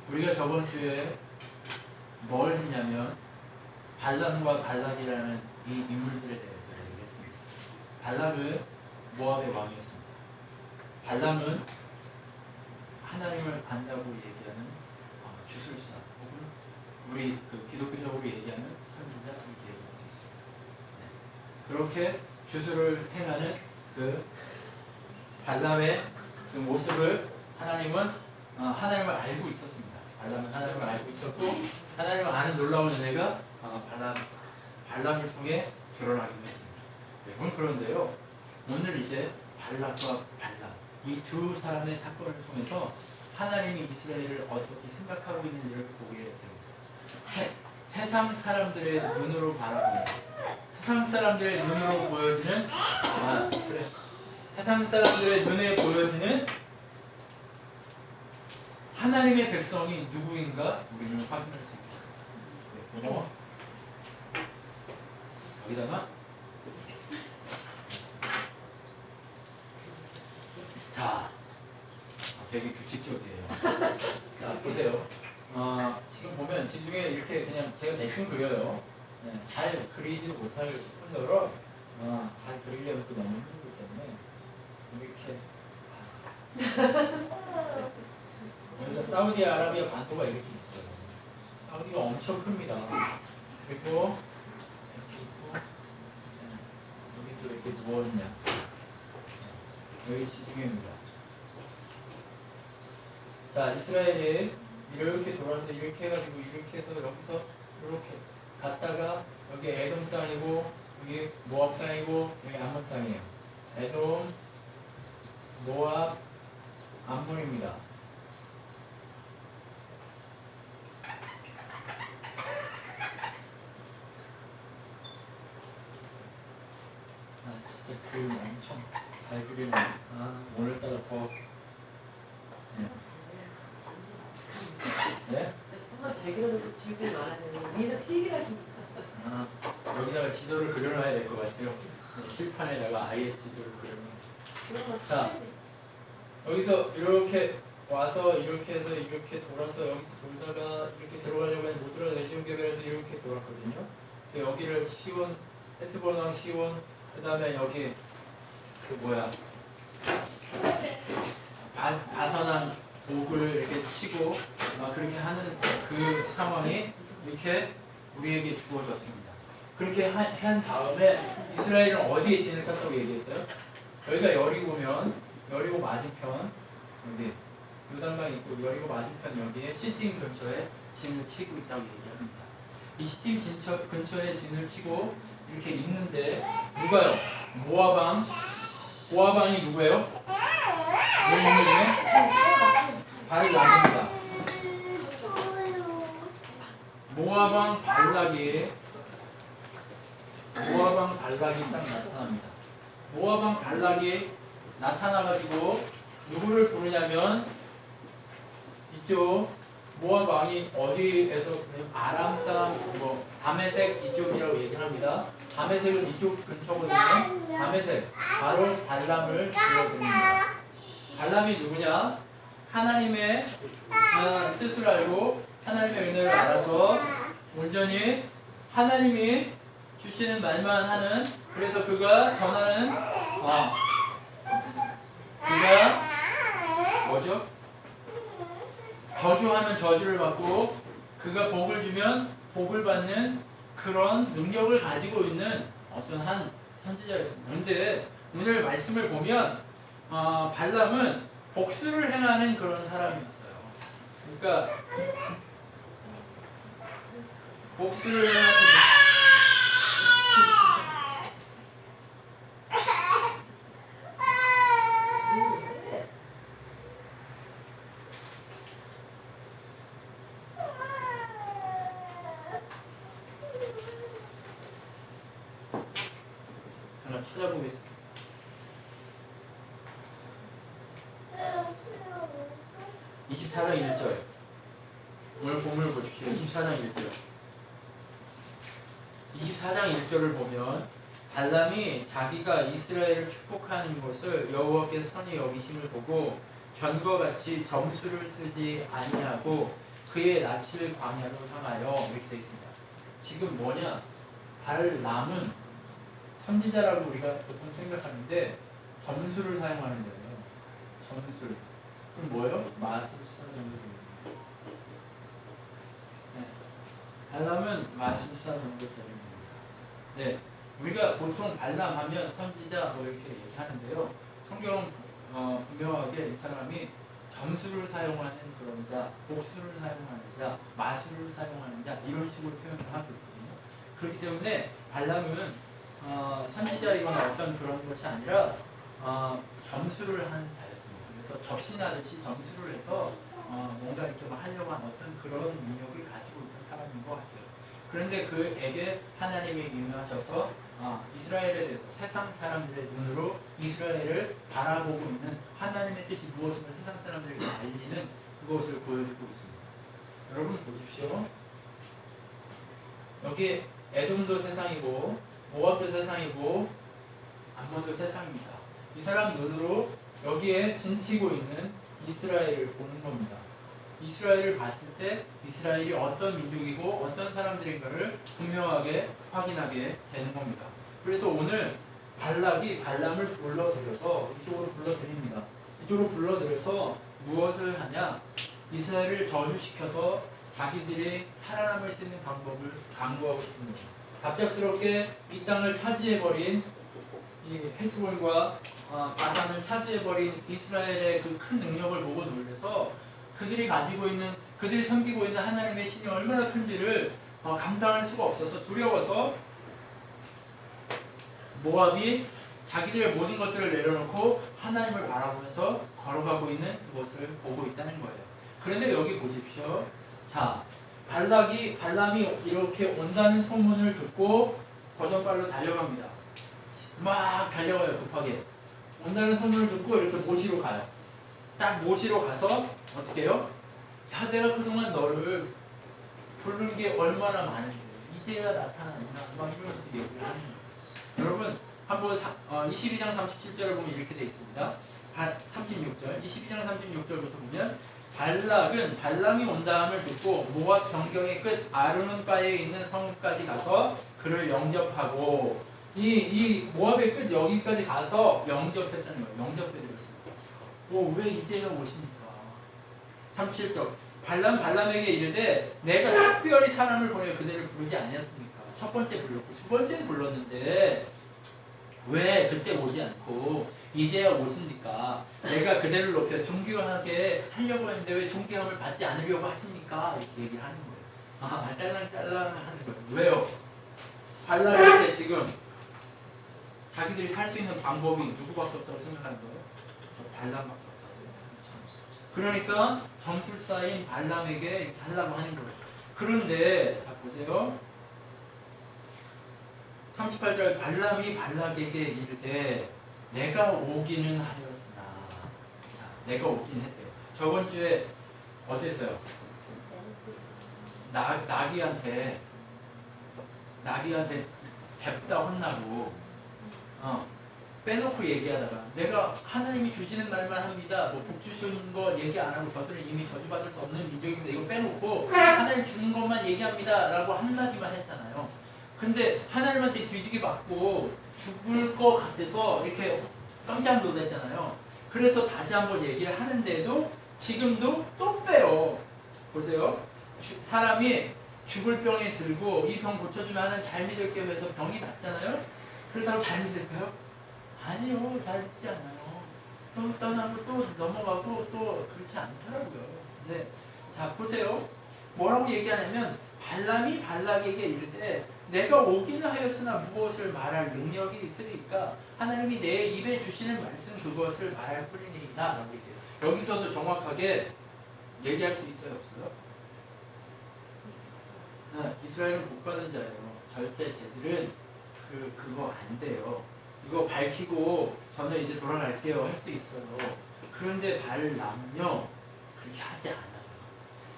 우리가 저번 주에 뭘 했냐면 발람과 발락이라는 이 인물들에 대해서 얘기했습니다. 발람은 모압의 왕이었습니다. 발람은 하나님을 안다고 얘기하는 주술사 혹은 우리 기독교적으로 얘기하는 선지자 이렇게 얘기할 수 있습니다. 네. 그렇게 주술을 행하는 그 발람의 그 모습을 하나님은 하나님을 알고 있었습니다. 발람은 하나님을 알고 있었고 하나님을 아는 놀라운 은혜가 발람을 통해 드러나기도 했습니다. 네, 그런데요 오늘 이제 발락과 발람 이 두 사람의 사건을 통해서 하나님이 이스라엘을 어떻게 생각하고 있는지를 보게 됩니다. 세상 사람들의 눈으로 바라보는 세상 사람들의 눈으로 보여지는 세상 사람들의 눈에 보여지는 하나님의 백성이 누구인가 우리는 확인할 수 있습니다. 네, 여기다가 자 되게 규칙적이에요. 자 보세요. 지금 보면 지중에 이렇게 그냥 제가 대충 그려요. 네, 잘 그리지 못할 뿐더러 잘 그리려면 또 너무 힘들기 때문에 이렇게 여기서 사우디아라비아 반도가 이렇게 있어요. 사우디가 엄청 큽니다. 그리고 이렇게 있고 여기 또 이렇게 누워있냐 여기 지중해입니다. 자 이스라엘이 이렇게 돌아서 이렇게 해가지고 이렇게 해서 여기서 이렇게 갔다가 여기 에돔 땅이고 여기 모압 땅이고 여기 암몬 땅이에요. 에돔, 모압, 암몬입니다. 진짜 그림 엄청 잘 그리네. 오늘따라 더 네? 한번 잘 그려도 지우지 말아야 되는 위에다 필기를 하십니까? 여기다가 지도를 그려놔야 될 것 같아요. 네, 실판에다가 아예 지도를 그려놔야. 자, 여기서 이렇게 와서 이렇게 해서 이렇게 돌아서 여기서 돌다가 이렇게 들어가려고 했는데 못 들어가서 시온개발에서 이렇게 돌았거든요. 그래서 여기를 시온, 헤스본 왕 시온, 그 다음에 여기 그 뭐야 바선한 목을 이렇게 치고 그렇게 하는 그 상황이 이렇게 우리에게 주어졌습니다. 그렇게 한 다음에 이스라엘은 어디에 진을 쳤다고 얘기했어요? 여기가 여리고면 여리고 맞은편 여기 요단강 있고 여리고 맞은편 여기에 시팀 근처에 진을 치고 있다고 얘기합니다. 이 시팀 근처에 진을 치고 이렇게 있는데 누가요? 모아방이 누구예요? 누구 중에? 발락입니다. 모아방 발락이 딱 나타납니다. 모아방 발락이 나타나가지고 누구를 부르냐면 이쪽 모압 왕이 어디에서 아람 사람 다메섹 이쪽이라고 얘기를 합니다. 다메섹은 이쪽 근처거든요. 다메섹 바로 발람을 불러드립니다. 발람이 누구냐? 하나님의 뜻을 알고 하나님의 은혜를 알아서 온전히 하나님이 주시는 말만 하는 그래서 그가 전하는 그가 뭐죠? 저주하면 저주를 받고 그가 복을 주면 복을 받는 그런 능력을 가지고 있는 어떤 한 선지자였습니다. 그런데 오늘 말씀을 보면 발람은 복수를 행하는 그런 사람이었어요. 그러니까 복수를 행하는 하나 찾아보겠습니다. 24장 1절 오늘 본문을 보십시오. 24장 1절 24장 1절을 보면 발람이 자기가 이스라엘을 축복하는 것을 여호와께서 선히 여기심을 보고 전과 같이 점수를 쓰지 아니하고 그의 낯을 광야로 향하여 이렇게 되어 있습니다. 지금 뭐냐? 발람은 선지자라고 우리가 보통 생각하는데 점수를 사용하는 거예요. 점수. 그럼 뭐예요? 마술사 정도 됩니다. 네. 발람은 마술사 정도 됩니다. 네. 우리가 보통 발람 하면 선지자 뭐 이렇게 얘기하는데요. 성경은 분명하게 이 사람이 점수를 사용하는 그런 자, 복수를 사용하는 자, 마술을 사용하는 자 이런 식으로 표현을 하고 있거든요. 그렇기 때문에 발람은 선지자이거나 어떤 그런 것이 아니라 점수를 하는 자였습니다. 그래서 접신하듯이 점수를 해서 뭔가 이렇게 뭐 하려고 하는 어떤 그런 능력을 가지고 있던 사람인 것 같아요. 그런데 그에게 하나님이 임하셔서 이스라엘에 대해서 세상 사람들의 눈으로 이스라엘을 바라보고 있는 하나님의 뜻이 무엇임을 세상 사람들에게 알리는 그것을 보여주고 있습니다. 여러분 보십시오. 여기 에돔도 세상이고 모압도 세상이고 암몬도 세상입니다. 이 사람 눈으로 여기에 진치고 있는 이스라엘을 보는 겁니다. 이스라엘을 봤을 때 이스라엘이 어떤 민족이고 어떤 사람들인가를 분명하게 확인하게 되는 겁니다. 그래서 오늘 발락이 발람을 불러들여서 이쪽으로 불러들입니다. 이쪽으로 불러들여서 무엇을 하냐? 이스라엘을 저주시켜서 자기들이 살아남을 수 있는 방법을 강구하고 싶은 거죠. 갑작스럽게 이 땅을 차지해버린 이 헤스본과 바산을 차지해버린 이스라엘의 그 큰 능력을 보고 놀라서 그들이 가지고 있는, 그들이 섬기고 있는 하나님의 신이 얼마나 큰지를 감당할 수가 없어서 두려워서 모압이 자기들의 모든 것을 내려놓고 하나님을 바라보면서 걸어가고 있는 그것을 보고 있다는 거예요. 그런데 여기 보십시오. 자, 발람이 이렇게 온다는 소문을 듣고 버선발로 달려갑니다. 막 달려가요, 급하게. 온다는 소문을 듣고 이렇게 모시러 가요. 딱 모시러 가서 어떻게 해요? 야, 내가 그동안 너를 부른 게 얼마나 많은데 이제야 나타나느냐 막 이러면서 얘기를 하는 거예요. 여러분 한번 22장 37절을 보면 이렇게 되어 있습니다. 36절 22장 36절부터 보면 발람이 온다함을 듣고 모압 경경의 끝 아르논가에 있는 성까지 가서 그를 영접하고 이 모압의 끝 여기까지 가서 영접했다는 거예요. 영접해드렸습니다. 왜 이제야 오십니까? 37절 발람에게 이르되 내가 특별히 사람을 보내 그들을 부르지 아니었습니까? 첫 번째 불렀고 두 번째 불렀는데 왜 그때 오지 않고 이제야 오십니까? 내가 그대를 높여 존귀하게 하려고 했는데 왜 존귀함을 받지 않으려고 하십니까? 이렇게 얘기하는 거예요. 딸랑딸랑 하는 거예요. 왜요? 발람한테 지금 자기들이 살 수 있는 방법이 누구밖에 없다고 생각하는 거예요? 발람밖에 없다고 생각하는 거예요. 그러니까 점술사인 발람에게 이렇게 하려고 하는 거예요. 그런데 자 보세요. 38절 발람이 발락에게 이르되 내가 오기는 하였으나 자, 내가 오긴 했대요. 저번 주에 어땠어요? 나기한테 뎁다 혼나고 빼놓고 얘기하다가 내가 하나님이 주시는 말만 합니다. 뭐 복 주시는 거 얘기 안 하고 저들은 이미 저주받을 수 없는 민족입니다. 이거 빼놓고 하나님 주는 것만 얘기합니다. 라고 한마디만 했잖아요. 근데 하나님한테 뒤지게 맞고 죽을 것 같아서 이렇게 깜짝 놀랐잖아요. 그래서 다시 한번 얘기를 하는데도 지금도 또 빼요. 보세요. 사람이 죽을 병에 들고 이 병 고쳐주면 하나님 잘 믿을게요 해서 병이 낫잖아요. 그래서 잘 믿을까요? 아니요. 잘 믿지 않아요. 또 떠나고 또 넘어가고 또 그렇지 않더라고요. 네. 자 보세요. 뭐라고 얘기하냐면 발람이 발락에게 이르되 내가 오기는 하였으나 무엇을 말할 능력이 있으리까 하나님이 내 입에 주시는 말씀 그것을 말할 뿐이니이다 라고 얘기해요. 여기서도 정확하게 얘기할 수 있어요? 없어요? 네, 이스라엘은 복받은 자예요. 절대 쟤들은 그거 안 돼요. 이거 밝히고 저는 이제 돌아갈게요 할 수 있어요. 그런데 발람요 그렇게 하지 않아요.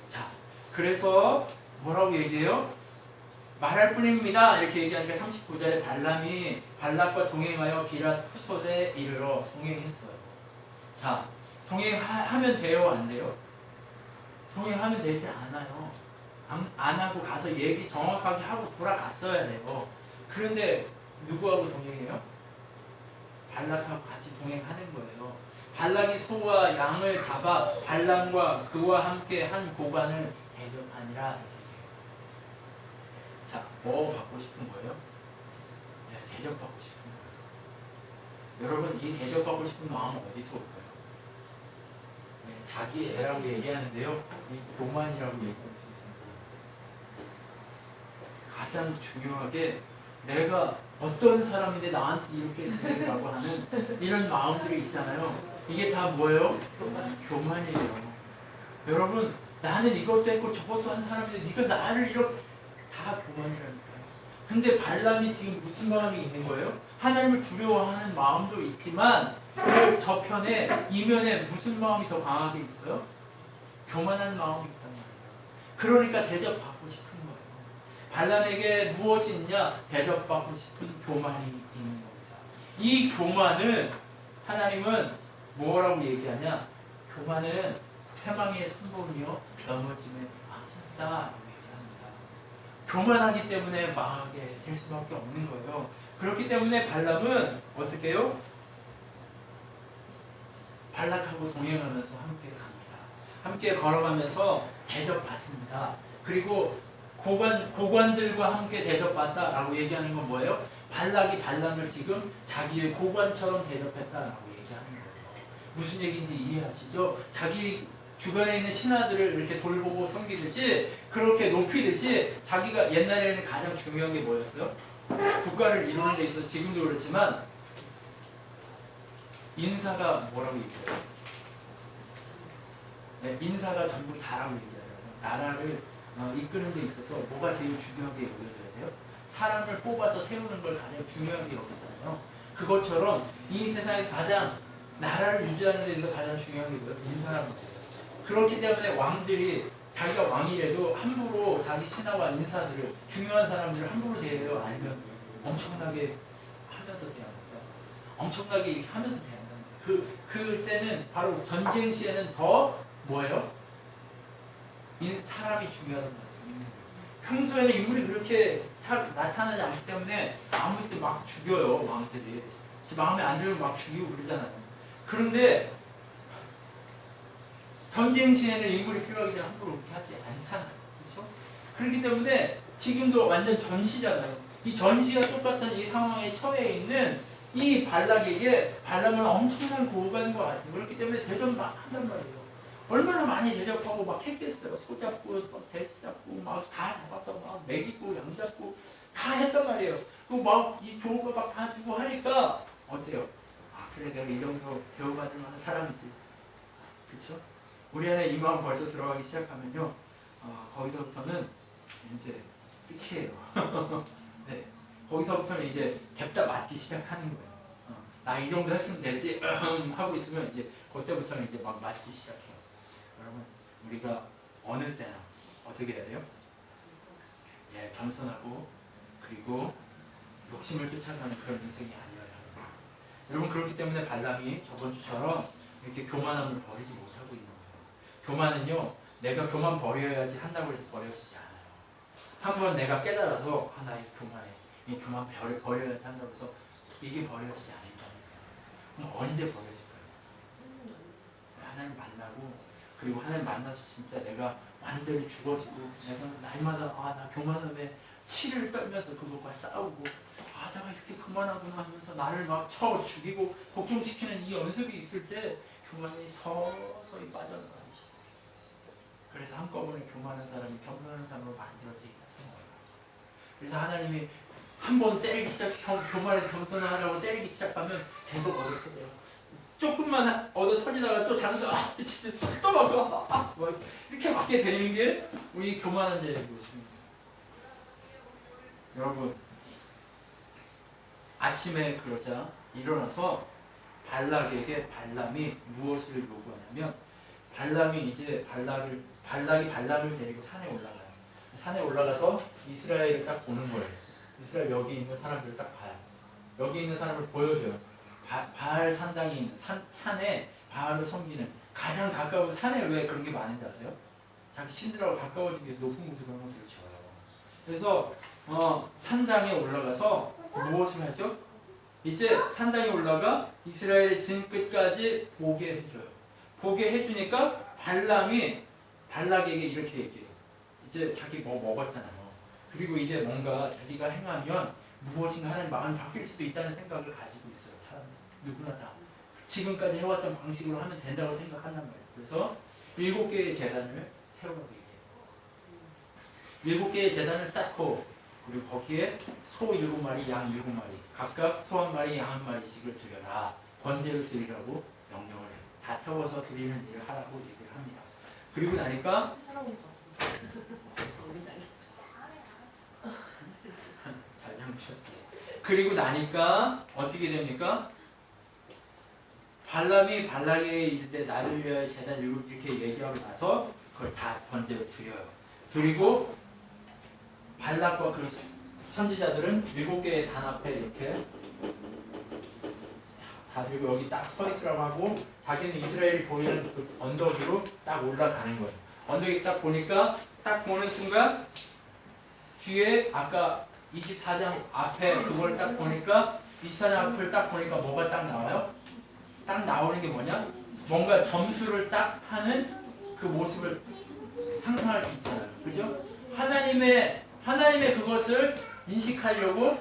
자, 그래서 뭐라고 얘기해요? 말할 뿐입니다. 이렇게 얘기하니까 39절에 발람이 발락과 동행하여 기랏 후솥에 이르러 동행했어요. 자, 동행하면 돼요? 안 돼요? 동행하면 되지 않아요. 안 하고 가서 얘기 정확하게 하고 돌아갔어야 돼요. 그런데 누구하고 동행해요? 발락하고 같이 동행하는 거예요. 발락이 소와 양을 잡아 발람과 그와 함께 한 고관을 대접하니라. 자, 뭐 받고 싶은 거예요? 네, 대접받고 싶은 거예요. 여러분, 이 대접받고 싶은 마음은 어디서 올까요? 네, 자기 애라고 얘기하는데요, 이 교만이라고 얘기할 수 있습니다. 가장 중요하게 내가 어떤 사람인데 나한테 이렇게 되라고 하는 이런 마음들이 있잖아요. 이게 다 뭐예요? 교만이에요. 여러분, 나는 이것도 했고 저것도 한 사람인데 네가 나를 이렇게, 다 교만이라니까요. 근데 발람이 지금 무슨 마음이 있는 거예요? 하나님을 두려워하는 마음도 있지만 그 저편에 이면에 무슨 마음이 더 강하게 있어요? 교만한 마음이 있단 말이에요. 그러니까 대접받고 싶은 거예요. 발람에게 무엇이 있냐? 대접받고 싶은 교만이 있는 겁니다. 이 교만을 하나님은 뭐라고 얘기하냐? 교만은 패망의 선봉이요 넘어짐에 악천다라고 얘기합니다. 교만하기 때문에 망하게 될 수밖에 없는 거예요. 그렇기 때문에 발람은 어떻게 해요? 발락하고 동행하면서 함께 갑니다. 함께 걸어가면서 대접받습니다. 그리고 고관들과 함께 대접받다라고 얘기하는 건 뭐예요? 발락이 발람을 지금 자기의 고관처럼 대접했다라고 얘기하는 거예요. 무슨 얘기인지 이해하시죠? 자기 주변에 있는 신하들을 이렇게 돌보고 섬기듯이, 그렇게 높이듯이, 자기가 옛날에는 가장 중요한 게 뭐였어요? 국가를 이루는 데 있어서 지금도 그렇지만 인사가 뭐라고 얘기해요? 네, 인사가 전부 다라고 얘기해요. 나라를 이끄는 데 있어서 뭐가 제일 중요하게 여겨져야 돼요? 사람을 뽑아서 세우는 걸 가장 중요하게 여기잖아요. 그것처럼 이 세상에서 가장 나라를 유지하는 데 있어서 가장 중요한 게 뭐예요? 인사라는 거예요. 그렇기 때문에 왕들이 자기가 왕이라도 함부로 자기 신하와 인사들을, 중요한 사람들을 함부로 대해요? 아니면 엄청나게 하면서 대합니까? 엄청나게 이렇게 하면서 대한다. 그때는 바로 전쟁 시에는 더 뭐예요? 사람이 중요하단 말이에요. 평소에는 인물이 그렇게 나타나지 않기 때문에 아무 때 막 죽여요, 왕들이. 마음에 안 들면 막 죽이고 그러잖아요. 그런데 전쟁 시에는 인물이 필요하기 때문에 함부로 그렇게 하지 않잖아요. 그렇죠? 그렇기 때문에 지금도 완전 전시잖아요. 이 전시와 똑같은 이 상황에 처해 있는 이 발락에게 발람은 엄청난 고관과 같은, 그렇기 때문에 대접 막 한단 말이에요. 얼마나 많이 대접하고 막 했겠어요. 소 잡고 돼지 잡고 막 다 잡아서 막 먹이고 양 잡고 다 했단 말이에요. 그리고 막 이 좋은 거 막 다 주고 하니까 어때요? 아, 그래, 내가 이 정도 배우받을 만한 사람이지. 그렇죠? 우리 안에 이 마음 벌써 들어가기 시작하면요, 거기서부터는 이제 끝이에요. 네, 거기서부터는 이제 냅다 맞기 시작하는 거예요. 나 이 정도 했으면 되지 하고 있으면 이제 그때부터는 이제 막 맞기 시작해요. 여러분, 우리가 어느 때나 어떻게 해야 돼요? 예, 겸손하고 그리고 욕심을 쫓아가는 그런 인생이 아니어야 합니다. 여러분, 그렇기 때문에 발람이 저번 주처럼 이렇게 교만함을 버리지 못하고 있는 거예요. 교만은요, 내가 교만 버려야지 한다고 해서 버려지지 않아요. 한번 내가 깨달아서 나 이 교만해, 이 교만 버려야지 한다고 해서 이게 버려지지 않는다니까요. 그럼 언제 버려질까요? 하나님 만나고, 그리고 하나님 만나서 진짜 내가 완전히 죽어지고, 내가 날마다 나 교만함에 치를 떨면서 그것과 싸우고, 내가 이렇게 교만하구나 하면서 나를 막 쳐 죽이고 걱정시키는 이 연습이 있을 때 교만이 서서히 빠져나가기 시작해요. 그래서 한꺼번에 교만한 사람이 겸손한 사람으로 만들어지기가 참아요. 그래서 하나님이 한번 때리기 교만해서 겸손을 하려고 때리기 시작하면 계속 어렵게 돼요. 조금만 얻어 터지다가 또 잘못해서 진짜 또 막아 이렇게 맞게 되는 게 우리 교만한 자의 모습입니다. 여러분, 아침에 그러자 일어나서 발락에게 발람이 무엇을 요구하냐면, 발락이 발람을 데리고 산에 올라가요. 산에 올라가서 이스라엘을 딱 보는 거예요. 이스라엘 여기 있는 사람들을 딱 봐요. 여기 있는 사람을 보여줘요. 바알 산당이 있는 산에 바알을 섬기는 가장 가까운 산에 왜 그런 게 많은지 아세요? 자기 신들하고 가까워지기 위해서 높은 곳에 그런 것을 지어요. 그래서 산당에 올라가서 무엇을 하죠? 이제 산당에 올라가 이스라엘의 진 끝까지 보게 해줘요. 보게 해주니까 발락에게 이렇게 얘기해요. 이제 자기 먹었잖아요. 그리고 이제 뭔가 자기가 행하면 무엇인가 하는 마음이 바뀔 수도 있다는 생각을 가지고 있어요. 사람들 누구나 다 지금까지 해왔던 방식으로 하면 된다고 생각한단 말이에요. 그래서 7개의 제단을 세우라고 얘기해요. 7개의 제단을 쌓고 그리고 거기에 소 7마리, 양 7마리 각각 소 1마리, 양 1마리씩을 드려라. 번제를 드리라고 명령을 해요. 다 태워서 드리는 일을 하라고 얘기를 합니다. 그리고 나니까 잘 잡으셨어요. 그리고 나니까 어떻게 됩니까? 발람이 발락에게 이를 때 나를 위하여 제단 7 이렇게 얘기하고 나서 그걸 다 번제로 드려요. 그리고 발락과 그 선지자들은 7개의 단 앞에 이렇게 다 들고 여기 딱 서 있으라고 하고 자기는 이스라엘이 보이는 그 언덕 위로 딱 올라가는 거예요. 언덕에 딱 보니까 딱 보는 순간 뒤에 아까 24장 앞에 그걸 딱 보니까 24장 앞을 딱 보니까 뭐가 딱 나와요? 딱 나오는 게 뭐냐? 뭔가 점수를 딱 하는 그 모습을 상상할 수 있잖아요. 그죠? 하나님의 그것을 인식하려고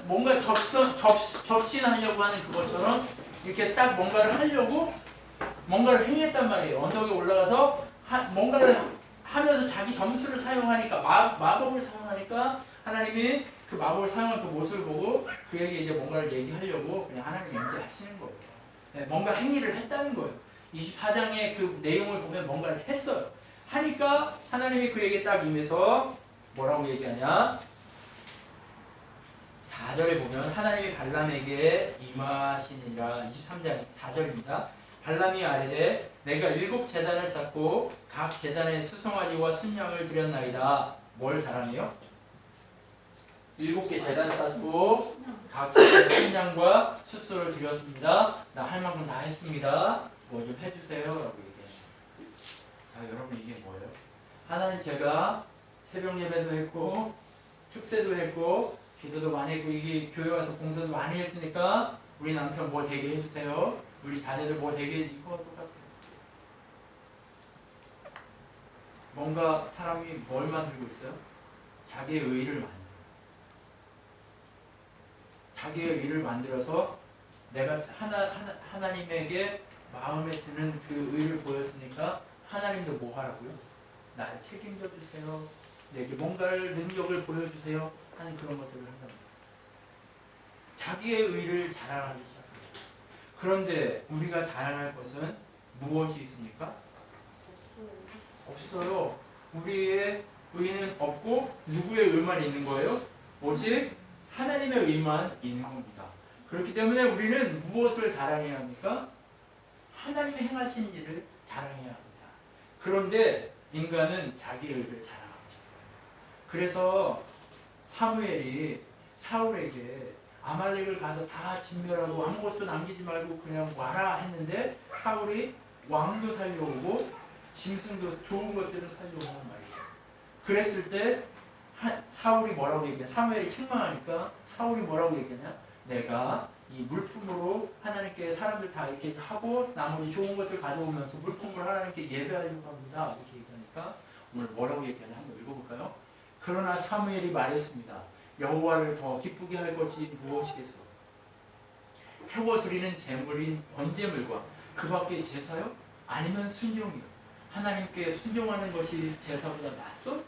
뭔가 접신하려고 하는 그것처럼 이렇게 딱 뭔가를 하려고 뭔가를 행했단 말이에요. 언덕에 올라가서 뭔가를 하면서 자기 점수를 사용하니까 마법을 사용하니까 하나님이 그 마법을 사용한 그 모습을 보고 그에게 이제 뭔가를 얘기하려고 그냥 하나님 인지하시는 거예요. 네, 뭔가 행위를 했다는 거예요. 24장의 그 내용을 보면 뭔가를 했어요. 하니까 하나님이 그에게 딱 임해서 뭐라고 얘기하냐? 4절에 보면 하나님이 발람에게 임하시니라. 23장 4절입니다. 발람이 아뢰되 내가 7 제단을 쌓고 각 제단에 수송아지와 순양을 드렸나이다. 뭘 자랑해요? 7개 제단을 쌓고 각 제단에 순양과 수소를 드렸습니다. 나 할 만큼 다 했습니다. 뭐 좀 해주세요 라고 얘기해요. 자, 여러분 이게 뭐예요? 하나님, 제가 새벽 예배도 했고 축세도 했고 기도도 많이 했고 이게 교회 와서 봉사도 많이 했으니까 우리 남편 뭐 되게 해주세요. 우리 자녀들 뭐 되게 이거 똑같아요. 뭔가 사람이 뭘 만들고 있어요? 자기의 의를 만들어요. 자기의 의를 만들어서 내가 하나님에게 마음에 드는 그 의를 보였으니까 하나님도 뭐 하라고요? 날 책임져 주세요. 내게 뭔가를 능력을 보여주세요. 하는 그런 것들을 한답니다. 자기의 의를 자랑하기 시작합니다. 그런데 우리가 자랑할 것은 무엇이 있습니까? 없어요. 우리의 의는 없고 누구의 의만 있는 거예요? 오직 하나님의 의만 있는 겁니다. 그렇기 때문에 우리는 무엇을 자랑해야 합니까? 하나님이 행하신 일을 자랑해야 합니다. 그런데 인간은 자기의 의를 자랑하고 싶어요. 그래서 사무엘이 사울에게 아말렉을 가서 다 진멸하고 아무것도 남기지 말고 그냥 와라 했는데 사울이 왕도 살려오고 짐승도 좋은 것들을 살려오는 말이에요. 그랬을 때 사울이 뭐라고 얘기하냐? 사무엘이 책망하니까 사울이 뭐라고 얘기하냐? 내가 이 물품으로 하나님께 사람들 다 이렇게 하고 나머지 좋은 것을 가져오면서 물품으로 하나님께 예배하려고 합니다. 이렇게 얘기하니까 오늘 뭐라고 얘기하냐? 한번 읽어볼까요? 그러나 사무엘이 말했습니다. 여호와를 더 기쁘게 할 것이 무엇이겠소? 태워드리는 제물인 번제물과 그 밖의 제사요? 아니면 순종이요? 하나님께 순종하는 것이 제사보다 낫소?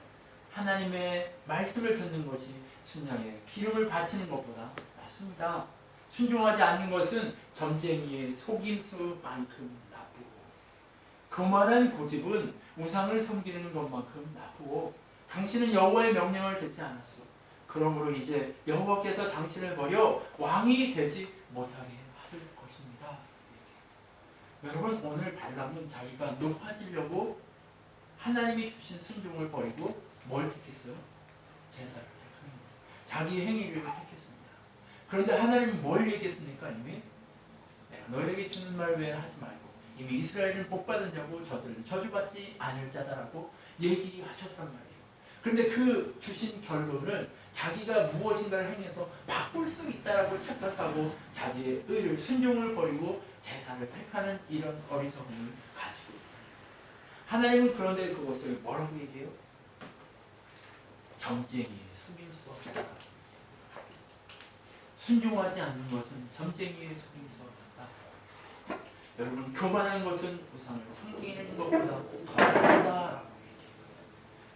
하나님의 말씀을 듣는 것이 순양에 기름을 바치는 것보다 낫습니다. 순종하지 않는 것은 점쟁이의 속임수만큼 나쁘고 교만한 고집은 우상을 섬기는 것만큼 나쁘고 당신은 여호와의 명령을 듣지 않았소. 그러므로 이제 여호와께서 당신을 버려 왕이 되지 못하게 하실 것입니다. 여러분, 오늘 발람은 자기가 높아지려고 하나님이 주신 순종을 버리고 뭘 택했어요? 제사를 택합니다. 자기의 행위를 택했습니다. 그런데 하나님은 뭘 얘기했습니까? 이미 내가 너에게 주는 말 외에 하지 말고 이미 이스라엘은 복받은 자고 저들은 저주받지 않을 자다라고 얘기하셨단 말이에요. 그런데 그 주신 결론을 자기가 무엇인가를 행해서 바꿀 수 있다라고 착각하고 자기의 의를 순종을 버리고 제사를 택하는 이런 어리석음을 가지고 하나님은 그런데 그것을 뭐라고 얘기해요? 점쟁이의 속일 수 없다. 순종하지 않는 것은 점쟁이의 속일 수 없다. 여러분 교만한 것은 우상을 섬기는 것보다 더 크다라고 얘기해요.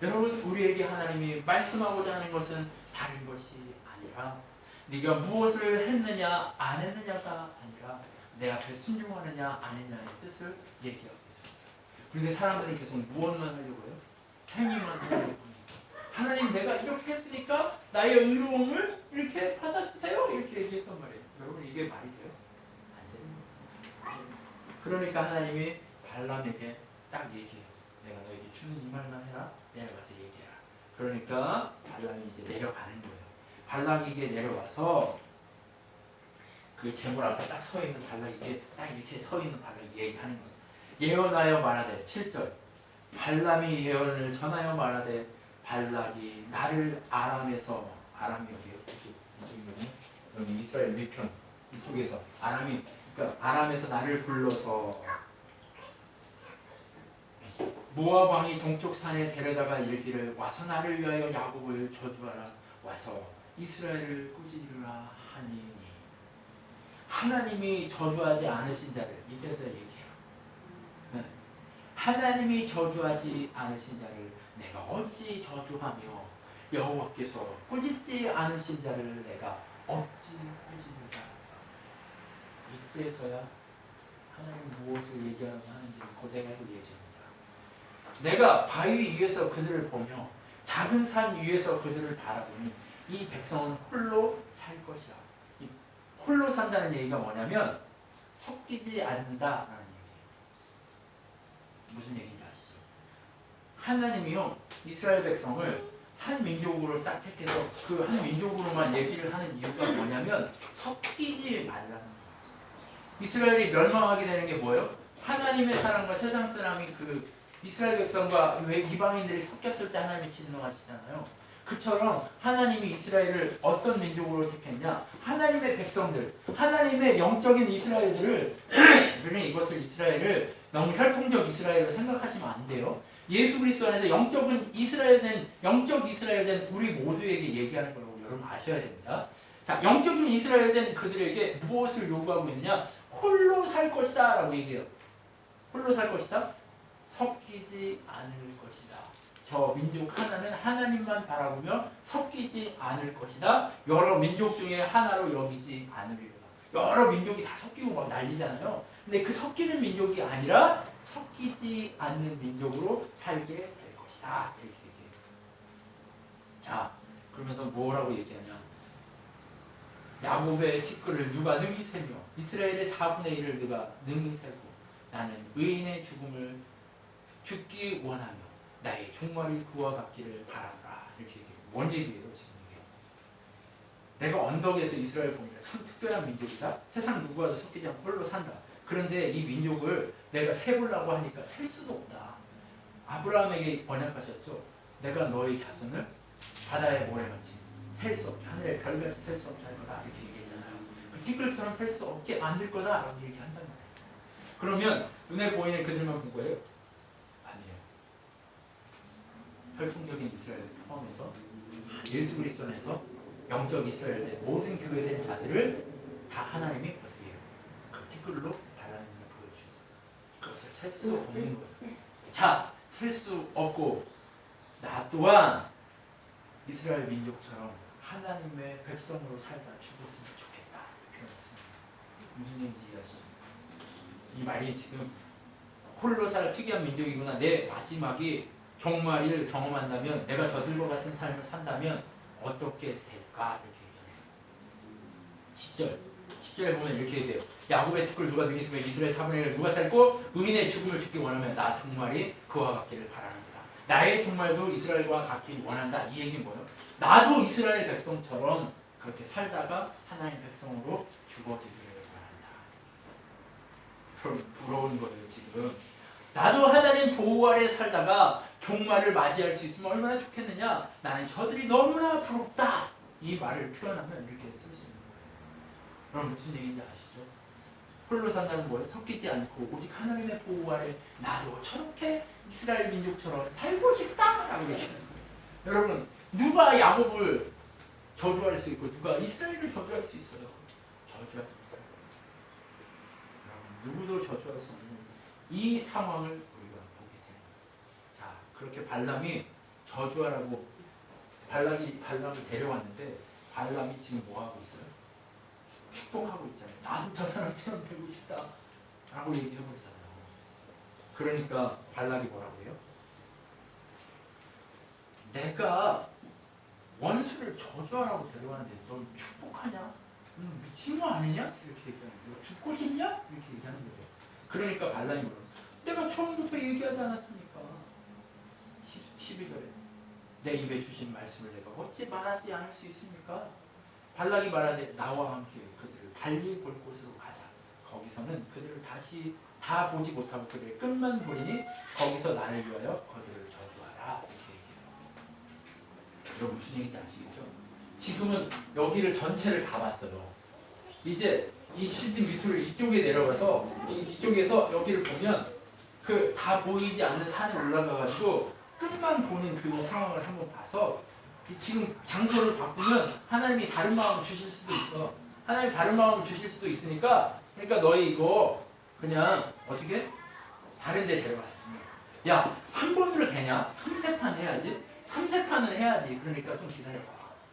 여러분 우리에게 하나님이 말씀하고자 하는 것은 다른 것이 아니라 네가 무엇을 했느냐 안 했느냐가 아니라 내 앞에 순종하느냐 안 했느냐의 뜻을 얘기하고 있습니다. 그런데 사람들은 계속 무엇만 하려고 해요? 행위만 하려고 합니다. 하나님 내가 이렇게 했으니까 나의 의로움을 이렇게 받아주세요 이렇게 얘기했단 말이에요. 여러분 이게 말이 돼요? 안 돼요. 그러니까 하나님이 발람에게 딱 얘기해요. 내가 너에게 주는 이 말만 해라. 내려가서 얘기해라. 그러니까 발람이 이제 내려가는 거예요. 발락에게 내려와서 그 제물 앞에 딱 서 있는 발락에게 딱 이렇게 서 있는 발락이 얘기하는 거예요. 예언하여 말하되 7절 발람이 예언을 전하여 말하되 발락이 나를 아람에서 아람이 어디예요? 이쪽이거든요. 여기 이스라엘 위편 이쪽에서 아람이 그러니까 아람에서 나를 불러서 모압 왕이 동쪽 산에 데려다가 이르기를 와서 나를 위하여 야곱을 저주하라 와서 이스라엘을 꾸짖으라 하니 하나님이 저주하지 않으신 자를 이제서 얘기해요. 네. 하나님이 저주하지 않으신 자를 내가 어찌 저주하며 여호와께서 꾸짖지 않으신 자를 내가 어찌 꾸짖는가. 이때서야 하나님 무엇을 얘기하려고 하는지 고대하고 얘기합니다. 내가 바위 위에서 그들을 보며 작은 산 위에서 그들을 바라보니 이 백성은 홀로 살 것이라. 이 홀로 산다는 얘기가 뭐냐면 섞이지 않는다라는 얘기예요. 무슨 얘기인지 아시죠? 하나님이요 이스라엘 백성을 한 민족으로 딱 택해서 그 한 민족으로만 얘기를 하는 이유가 뭐냐면 섞이지 말라는 거예요. 이스라엘이 멸망하게 되는 게 뭐예요? 하나님의 사람과 세상 사람이 그 이스라엘 백성과 왜 이방인들이 섞였을 때 하나님이 진노하시잖아요. 그처럼 하나님이 이스라엘을 어떤 민족으로 택했냐? 하나님의 백성들, 하나님의 영적인 이스라엘들을 우리는 이것을 이스라엘을 너무 혈통적 이스라엘로 생각하시면 안 돼요. 예수 그리스도 안에서 영적인 영적 이스라엘 된 우리 모두에게 얘기하는 거라고 여러분 아셔야 됩니다. 자, 영적인 이스라엘 된 그들에게 무엇을 요구하고 있느냐? 홀로 살 것이다 라고 얘기해요. 홀로 살 것이다? 섞이지 않을 것이다. 저 민족 하나는 하나님만 바라보며 섞이지 않을 것이다. 여러 민족 중에 하나로 여기지 않으리로다. 여러 민족이 다 섞이고 막 난리잖아요. 근데 그 섞이는 민족이 아니라 섞이지 않는 민족으로 살게 될 것이다. 이렇게 얘기해요. 자, 그러면서 뭐라고 얘기하냐? 야곱의 티끌을 누가 능히 세며 이스라엘의 4분의 1을 누가 능히 세고 나는 의인의 죽음을 죽기 원하며 나의 종말이 그와 같기를 바라노라. 이렇게 얘기해요. 뭔 얘기예요 지금 이게? 내가 언덕에서 이스라엘 보니까 참 특별한 민족이다. 세상 누구와도 섞이지 않고 홀로 산다. 그런데 이 민족을 내가 세보려고 하니까 셀 수도 없다. 아브라함에게 번역하셨죠. 내가 너의 자손을 바다의 모래같이 셀 수 없게 하늘의 별같이 셀 수 없게 할 거다. 이렇게 얘기했잖아요. 그 티끌처럼 셀 수 없게 만들 거다 라고 얘기한단 말이에요. 그러면 눈에 보이는 그들만 본 거예요? 아니에요. 혈통적인 이스라엘을 포함해서 예수 그리스도 안에서 영적 이스라엘의 모든 교회된 자들을 다 하나님이 어떻게 해요? 그 티끌로 바라는 걸 보여줘요. 그것을 셀 수 없는 거예요. 자, 셀 수 없고 나 또한 이스라엘 민족처럼 하나님의 백성으로 살다 죽었으면 좋겠다. 표현했습니다. 무슨 얘기인지 이해하시죠? 이 말이 지금 홀로 살 특이한 민족이구나. 내 마지막이 종말을 경험한다면 내가 저들과 같은 삶을 산다면 어떻게 될까? 이렇게 얘기해요. 10절에 보면 이렇게 얘기해요. 야곱의 티끌 누가 능히 세며 이스라엘 4분의 1을 누가 살고 의인의 죽음을 죽기 원하면 나 종말이 그와 같기를 바라는구나. 나의 종말도 이스라엘과 같길 원한다. 이 얘기는 뭐예요? 나도 이스라엘 백성처럼 그렇게 살다가 하나님 백성으로 죽어지기를 원한다. 부러운 거예요 지금. 나도 하나님 보호 아래 살다가 종말을 맞이할 수 있으면 얼마나 좋겠느냐. 나는 저들이 너무나 부럽다. 이 말을 표현하면 이렇게 쓸 수 있는 거예요. 그럼 무슨 얘기인지 아시죠? 홀로 산다는 뭐예요? 섞이지 않고 오직 하나님의 보호 아래 나도 저렇게 이스라엘 민족처럼 살고 싶다라고 얘기하는 거예요. 여러분 누가 야곱을 저주할 수 있고 누가 이스라엘을 저주할 수 있어요? 저주할 수 있어요. 누구도 저주할 수 없는 이 상황을 우리가 보게 됩니다. 자, 그렇게 발람이 저주하라고 발람을 데려왔는데 발람이 지금 뭐 하고 있어요? 축복하고 있잖아요. 나도 저 사람처럼 되고 싶다 라고 얘기하고 있잖아요. 그러니까 발람이 뭐라고 해요? 내가 원수를 저주하라고 데려왔는데 너 축복하냐? 미친 거 아니냐? 이렇게 얘기하는 거예요. 죽고 싶냐? 이렇게 얘기하는 거예요. 그러니까 발람이 뭐라고? 내가 처음부터 얘기하지 않았습니까? 12절에 내 입에 주신 말씀을 내가 어찌 말하지 않을 수 있습니까? 발락이 말하되 나와 함께 그들을 달리 볼 곳으로 가자. 거기서는 그들을 다시 다 보지 못하고 그들의 끝만 보리니 거기서 나를 위하여 그들을 저주하라. 이렇게 얘기해요. 여러분 무슨 얘기인지 아시겠죠? 지금은 여기를 전체를 다 봤어요. 이제 이 시즌 밑으로 이쪽에 내려가서 이쪽에서 여기를 보면 그 다 보이지 않는 산에 올라가가지고 끝만 보는 그 상황을 한번 봐서 지금 장소를 바꾸면 하나님이 다른 마음을 주실 수도 있어. 하나님이 다른 마음을 주실 수도 있으니까 그러니까 너희 이거 그냥 어떻게 다른 데 데려갔습니다. 야, 한 번으로 되냐? 3세판 해야지. 3세판은 해야지. 그러니까 좀 기다려봐.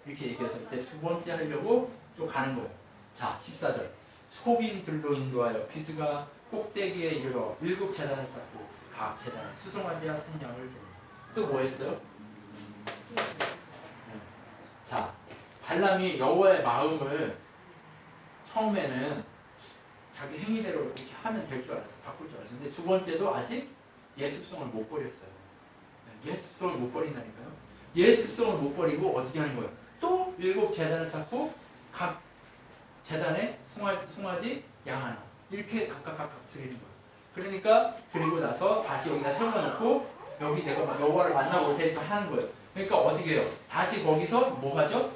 이렇게 얘기해서 이제 두 번째 하려고 또 가는 거예요. 자, 14절. 소빈들로 인도하여 비스가 꼭대기에 이르러 7 제단을 쌓고 각 제단에 수송아지와 생양을 드립니다. 또 뭐 했어요? 자, 발람이 여호와의 마음을 처음에는 자기 행위대로 이렇게 하면 될 줄 알았어. 바꿀 줄 알았어. 근데 두 번째도 아직 예습성을 못 버렸어요. 예습성을 못 버린다니까요. 예습성을 못 버리고 어떻게 하는 거예요? 또 7 제단을 쌓고 각 제단에 송아지, 양 하나 이렇게 각각 드리는 거예요. 그러니까 드리고 나서 다시 여기다 세워놓고 여기 내가 여호와를 만나고 올 테니까 하는 거예요. 그러니까 어떻게 해요? 다시 거기서 뭐 하죠?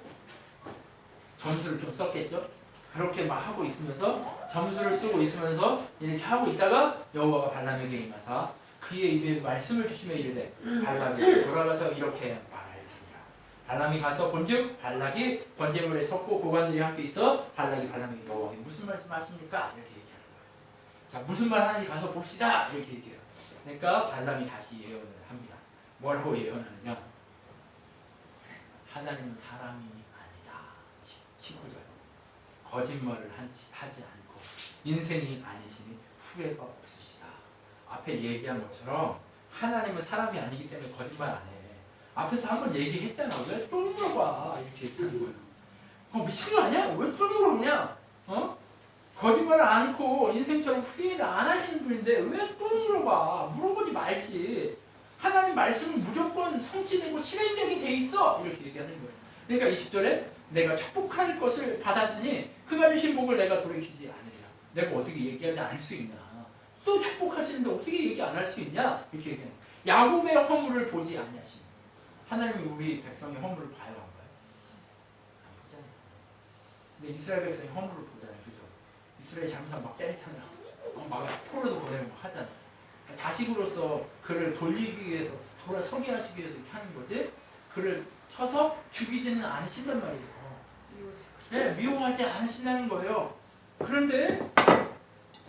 점수를 좀 썼겠죠? 그렇게 막 하고 있으면서 점수를 쓰고 있으면서 이렇게 하고 있다가 여호와가 발람에게 임하사 그의 입에 말씀을 주시며 이르되 발람이 돌아가서 이렇게 말할지니라. 발람이 가서 본즉 발락이 번제물에 섰고 고관들이 함께 있어 발락이 발람에게 여호와께 무슨 말씀 하십니까? 이렇게 얘기하는 거예요. 자, 무슨 말 하는지 가서 봅시다. 이렇게 얘기해요. 그러니까 발람이 다시 예언을 합니다. 뭐라고 예언하느냐? 하나님은 사람이 아니다. 19절. 거짓말을 하지 않고 인생이 아니시니 후회가 없으시다. 앞에 얘기한 것처럼 하나님은 사람이 아니기 때문에 거짓말 안 해. 앞에서 한번 얘기했잖아. 왜 또 물어봐? 이렇게 얘기하는 거예요. 미친 거 아니야? 왜 또 물어보냐? 거짓말을 않고 인생처럼 후회를 안 하시는 분인데 왜 또 물어봐? 물어보지 말지. 하나님 말씀은 무조건 성취되고 실행되게 돼 있어. 이렇게 얘기하는 거예요. 그러니까 20절에 내가 축복할 것을 받았으니 그가 주신 복을 내가 돌이키지 않으리라. 내가 어떻게 얘기하지 않을 수 있냐. 또 축복하시는데 어떻게 얘기 안 할 수 있냐. 이렇게 얘기해요. 야곱의 허물을 보지 않냐시니 하나님이 우리 백성의 허물을 봐요, 안 봐요? 안 보잖아요. 근데 이스라엘 백성이 허물을 보잖아요. 그죠? 이스라엘 잘못하면 막 때리잖아요. 막 포로도 보내고 막 하잖아요. 자식으로서 그를 돌리기 위해서 돌아서게 하시기 위해서 이렇게 하는 거지. 그를 쳐서 죽이지는 않으신단 말이에요. 네, 미워하지 않으신다는 거예요. 그런데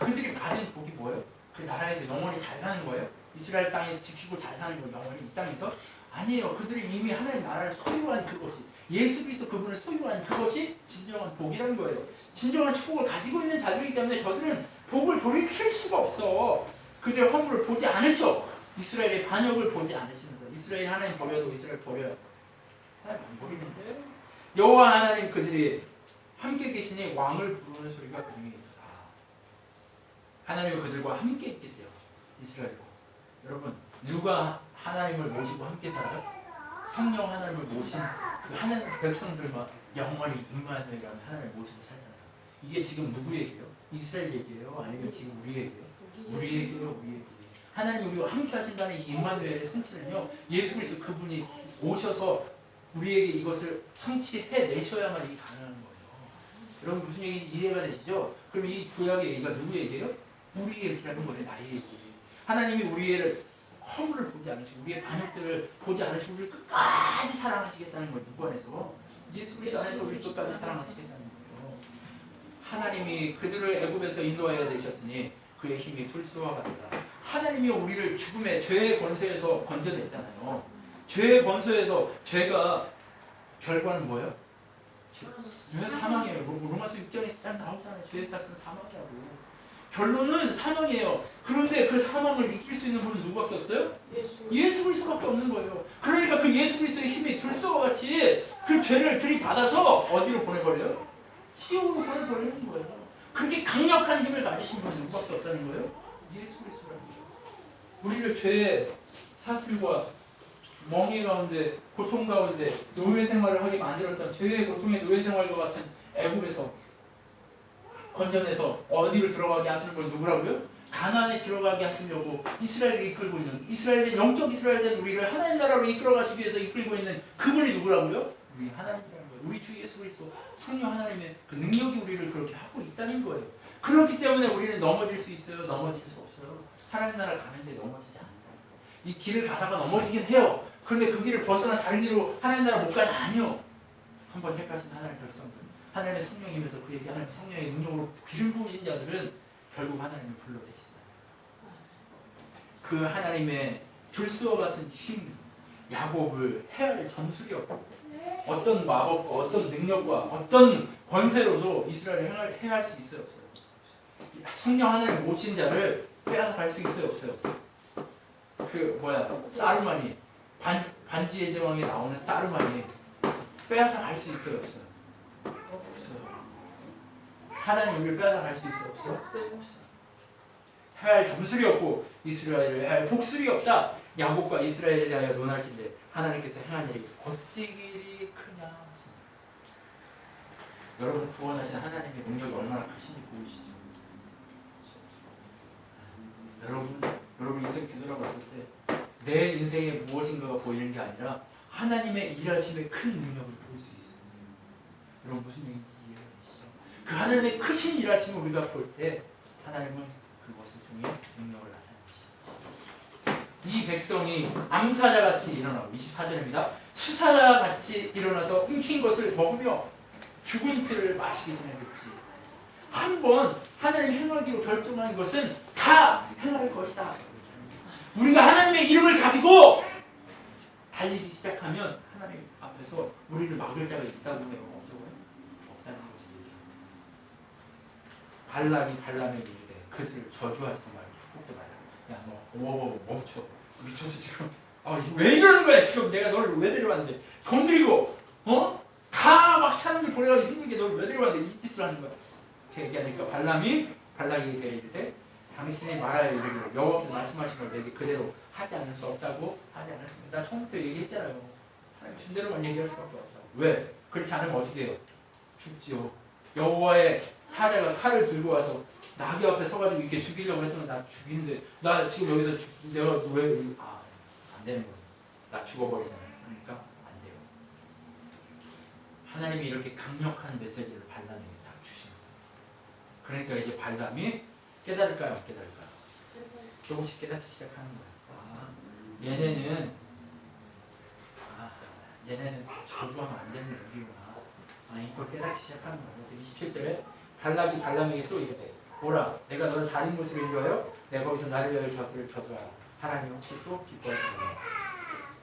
그들이 받은 복이 뭐예요? 그 나라에서 영원히 잘 사는 거예요? 이스라엘 땅에 지키고 잘 사는 거 영원히 이 땅에서? 아니에요. 그들이 이미 하나님 나라를 소유한 그것이 예수 그리스도 그분을 소유한 그것이 진정한 복이라는 거예요. 진정한 축복을 가지고 있는 자들이기 때문에 저들은 복을 돌이킬 수가 없어. 그들의 허물을 보지 않으셔. 이스라엘의 반역을 보지 않으시는 거예요. 이스라엘 하나님 버려도 이스라엘 버려요. 하나님 안 버리는데 여호와 하나님 그들이 함께 계시니 왕을 부르는 소리가 그 중에 있다. 하나님은 그들과 함께 있게 돼요. 이스라엘과. 여러분 누가 하나님을 모시고 함께 살아요? 성령 하나님을 모신 그 하나님 백성들과 영원히 임마누엘이라는 하나님을 모시고 살잖아요. 이게 지금 누구 얘기예요? 이스라엘 얘기예요? 아니면 지금 우리 얘기예요? 우리에게요, 우리에게. 하나님 우리와 함께 하신다는 이 임마누엘의 성취는요, 예수 그리스도 그분이 오셔서 우리에게 이것을 성취해 내셔야만 이게 가능한 거예요. 여러분 무슨 얘기 이해가 되시죠? 그럼 이 구약의 얘기가 누구 얘기예요? 우리에게라는 거예요, 나의 얘기. 하나님이 우리를 허물을 보지 않으시고 우리의 반역들을 보지 않으시고 우리를 끝까지 사랑하시겠다는 걸 누구 안에서? 예수 그리스도 안에서 우리를 끝까지 사랑하시겠다는 거예요. 하나님이 그들을 애굽에서 인도하여 내셨으니 그의 힘이 풀수와 같다. 하나님이 우리를 죽음의 죄의 권세에서 건져냈잖아요. 죄의 권세에서 죄가 결과는 뭐예요? 사망이에요. 로마서 6장에 딱 나오잖아요. 죄의 삭은 사망이라고. 결론은 사망이에요. 그런데 그 사망을 이길 수 있는 분은 누구밖에 없어요? 예수 그리스도밖에 없는 거예요. 그러니까 그 예수 그리스도의 힘이 들소와 같이 그 죄를 들이받아서 어디로 보내버려요? 지옥으로 보내버리는 거예요. 그렇게 강력한 힘을 가지신 분은 누구밖에 없다는 거예요? 예수 그리스도라는 거예요. 우리를 죄의 사슬과 멍해 가운데 고통 가운데 노예 생활을 하게 만들었던 죄의 고통의 노예 생활과 같은 애굽에서 건져내서 어디로 들어가게 하시는 분 누구라고요? 가나안에 들어가게 하시려고 이스라엘을 이끌고 있는 이스라엘의 영적 이스라엘된 우리를 하나님 나라로 이끌어 가시기 위해서 이끌고 있는 그분이 누구라고요? 우리 하나님이라는 거예요. 우리 주 예수 그리스도 성령 하나님의 그 능력이 우리를 그렇게 하고 있다는 거예요. 그렇기 때문에 우리는 넘어질 수 있어요? 넘어질 수 없어요? 하나님 나라 가는데 넘어지지 않는다. 이 길을 가다가 넘어지긴 해요. 그런데 그 길을 벗어나 다른 길로 하나님 나라 못 가냐? 아니요. 한번 택하신 하나님의 백성들, 하나님의 성령이면서 그에게 하나님의 성령의 능력으로 기름 부으신 자들은 결국 하나님을 불러내신다. 그 하나님의 들수와 같은 힘, 야곱을 해할 전술이 없고 어떤 마법과 어떤 능력과 어떤 권세로도 이스라엘을 해할 수 있어요? 없어요? 성령 하나님 모신 자를 빼앗아 갈 수 있어요? 없어요? 사르만이 반지의 제왕에 나오는 사르만이 빼앗아 갈 수 있어요? 없어요? 없어요. 하나님 우리를 빼앗아 갈 수 있어요? 없어요? 없어요. 해할 점술이 없고 이스라엘을 해할 복술이 없다. 야곱과 이스라엘에 대하여 논할진대 하나님께서 행한 일이 어찌 길이 크냐 하십니다. 여러분 구원하신 하나님의 능력이 얼마나 크신지 보이시죠? 여러분 인생 뒤돌아봤을 때 내 인생에 무엇인가가 보이는 게 아니라 하나님의 일하심의 큰 능력을 볼 수 있어요. 여러분 무슨 얘기인지 이해가 되시죠? 그 하나님의 크신 일하심을 우리가 볼 때 하나님은 그것을 통해 능력을 나타내십니다. 이 백성이 암사자같이 일어나고 24절입니다. 수사자같이 일어나서 훔친 것을 먹으며 죽은 피를 마시기 전에 듣지. 한번 하나님 행하기로 결정한 것은 다 행할 것이다. 우리가 하나님의 이름을 가지고 달리기 시작하면 하나님 앞에서 우리를 막을 자가 있다고 해요. 없다는 것입니다. 발락이 발람에게 이르되 그들을 저주하지 말고 축복도 말라. 야 너 멈춰. 미쳐서 지금 왜 이러는 거야 지금. 내가 너를 왜 데려왔는데 건드리고 다 막 사람들 보내가지고 힘들게 너를 왜 데려왔는데 이 짓을 하는 거야. 이렇게 얘기하니까 발락에게 이르되 당신이 말하여 이르기를 여호와께서 말씀하신 걸 내게 그대로 하지 않을 수 없다고 하지 않았습니다. 나 처음부터 얘기했잖아요. 하나님 준대로만 얘기할 수밖에 없다고. 왜? 그렇지 않으면 어떻게 해요? 죽지요. 여호와의 사자가 칼을 들고 와서 나귀 앞에 서가지고 이렇게 죽이려고 했으면 나 죽이는데 나 지금 여기서 내가 왜 안 되는 거예요. 나 죽어버리잖아요. 그러니까 안 돼요. 하나님이 이렇게 강력한 메시지를 발람에게 딱 주신 거예요. 그러니까 이제 발람이 깨달을까요? 안 깨달을까요? 조금씩 깨닫기 시작하는 거예요. 얘네는 저주하면 안 되는 애들이구나. 이걸 깨닫기 시작하는 거예요. 그래서 27절에 발락이 발람에게 또 이르되 오라 내가 너를 다른 곳으로 인도하여 내가 거기서 나를 위하여 저들을 저주하라. 하나님 혹시 또 기뻐할지 모르겠다.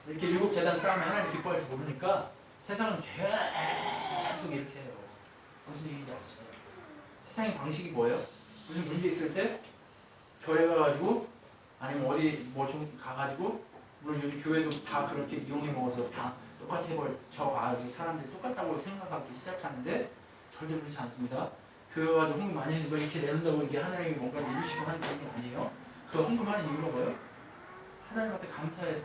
이렇게 일곱 재단 싸움에 하나님 기뻐할지 모르니까 세상은 계속 이렇게 해요. 무슨 얘기인지 아시죠? 세상의 방식이 뭐예요? 무슨 문제 있을 때 절에 가가지고 아니면 어디 뭐 좀 가가지고 물론 여기 교회도 다 그렇게 이용해 먹어서 다 똑같이 해버려 가지고 사람들이 똑같다고 생각하기 시작하는데 절대 그렇지 않습니다. 교회 가서 헌금 많이 해서 이렇게 내는다고 이게 하나님이 뭔가 이루시고 하는 게 아니에요. 그 헌금하는 이유가 뭐예요? 하나님 앞에 감사해서